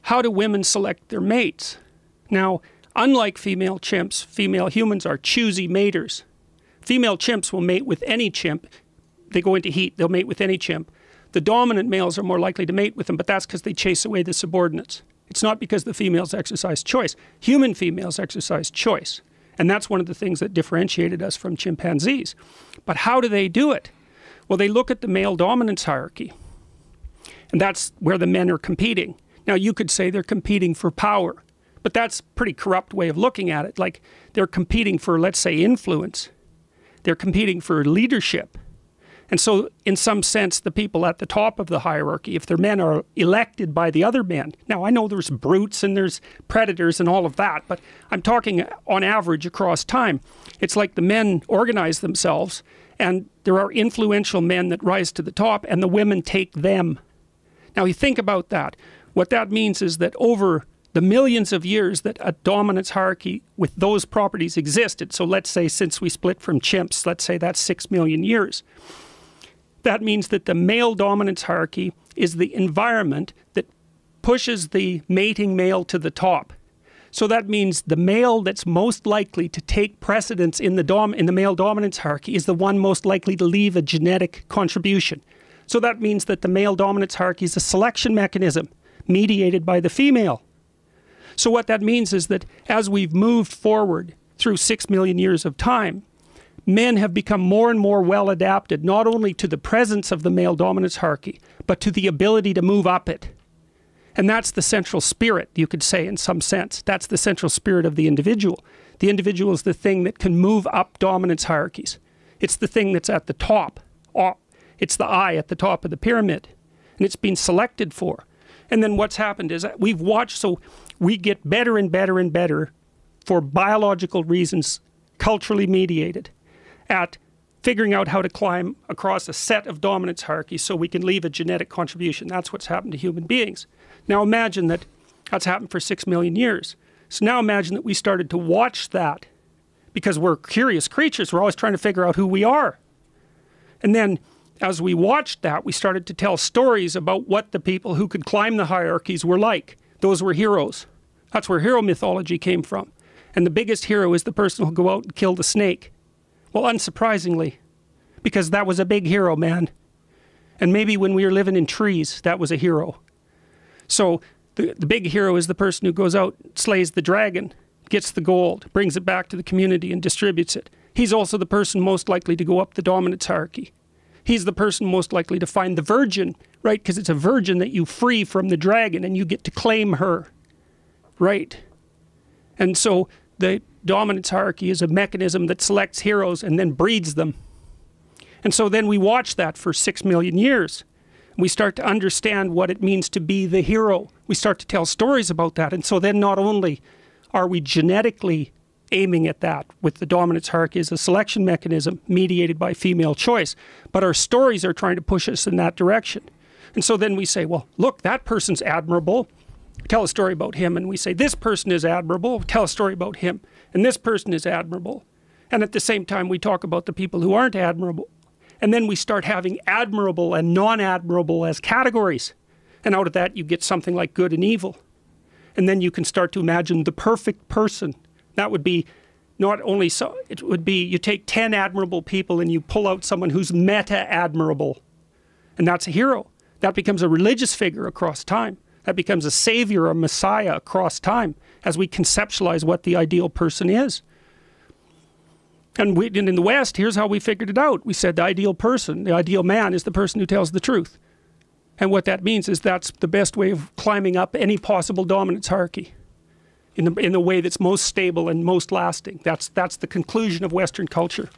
how do women select their mates? Now, unlike female chimps, female humans are choosy maters. Female chimps will mate with any chimp. They go into heat, they'll mate with any chimp. The dominant males are more likely to mate with them, but that's because they chase away the subordinates. It's not because the females exercise choice. Human females exercise choice. And that's one of the things that differentiated us from chimpanzees. But how do they do it? Well, they look at the male dominance hierarchy. And that's where the men are competing. Now, you could say they're competing for power. But that's a pretty corrupt way of looking at it. Like, they're competing for, let's say, influence. They're competing for leadership. And so, in some sense, the people at the top of the hierarchy, if their men are elected by the other men. Now, I know there's brutes and there's predators and all of that, but I'm talking on average across time. It's like the men organize themselves, and there are influential men that rise to the top, and the women take them. Now, you think about that. What that means is that over the millions of years that a dominance hierarchy with those properties existed, so let's say since we split from chimps, let's say that's 6 million years, that means that the male dominance hierarchy is the environment that pushes the mating male to the top. So that means the male that's most likely to take precedence in the male dominance hierarchy is the one most likely to leave a genetic contribution. So that means that the male dominance hierarchy is a selection mechanism mediated by the female. So what that means is that as we've moved forward through 6 million years of time, men have become more and more well adapted, not only to the presence of the male dominance hierarchy, but to the ability to move up it. And that's the central spirit, you could say, in some sense. That's the central spirit of the individual. The individual is the thing that can move up dominance hierarchies. It's the thing that's at the top. It's the eye at the top of the pyramid. And it's been selected for. And then what's happened is that we've watched, so we get better and better and better for biological reasons, culturally mediated, at figuring out how to climb across a set of dominance hierarchies so we can leave a genetic contribution. That's what's happened to human beings. Now imagine that that's happened for 6 million years. So now imagine that we started to watch that, because we're curious creatures. We're always trying to figure out who we are. And then as we watched that, we started to tell stories about what the people who could climb the hierarchies were like. Those were heroes. That's where hero mythology came from. And the biggest hero is the person who'll go out and kill the snake. Well, unsurprisingly, because that was a big hero, man. And maybe when we were living in trees, that was a hero. So the big hero is the person who goes out, slays the dragon, gets the gold, brings it back to the community and distributes it. He's also the person most likely to go up the dominance hierarchy. He's the person most likely to find the virgin, right? Because it's a virgin that you free from the dragon and you get to claim her, right? And so the dominance hierarchy is a mechanism that selects heroes and then breeds them. And so then we watch that for 6 million years. We start to understand what it means to be the hero. We start to tell stories about that. And so then not only are we genetically aiming at that with the dominance hierarchy as a selection mechanism mediated by female choice, but our stories are trying to push us in that direction. And so then we say, well, look, that person's admirable. Tell a story about him. And we say, this person is admirable. Tell a story about him. And this person is admirable. And at the same time, we talk about the people who aren't admirable. And then we start having admirable and non-admirable as categories. And out of that, you get something like good and evil. And then you can start to imagine the perfect person. That would be not only so, it would be you take 10 admirable people and you pull out someone who's meta-admirable. And that's a hero. That becomes a religious figure across time. That becomes a savior, a messiah across time as we conceptualize what the ideal person is. And in the West, here's how we figured it out. We said the ideal person, the ideal man is the person who tells the truth. And what that means is that's the best way of climbing up any possible dominance hierarchy in the way that's most stable and most lasting. That's the conclusion of Western culture.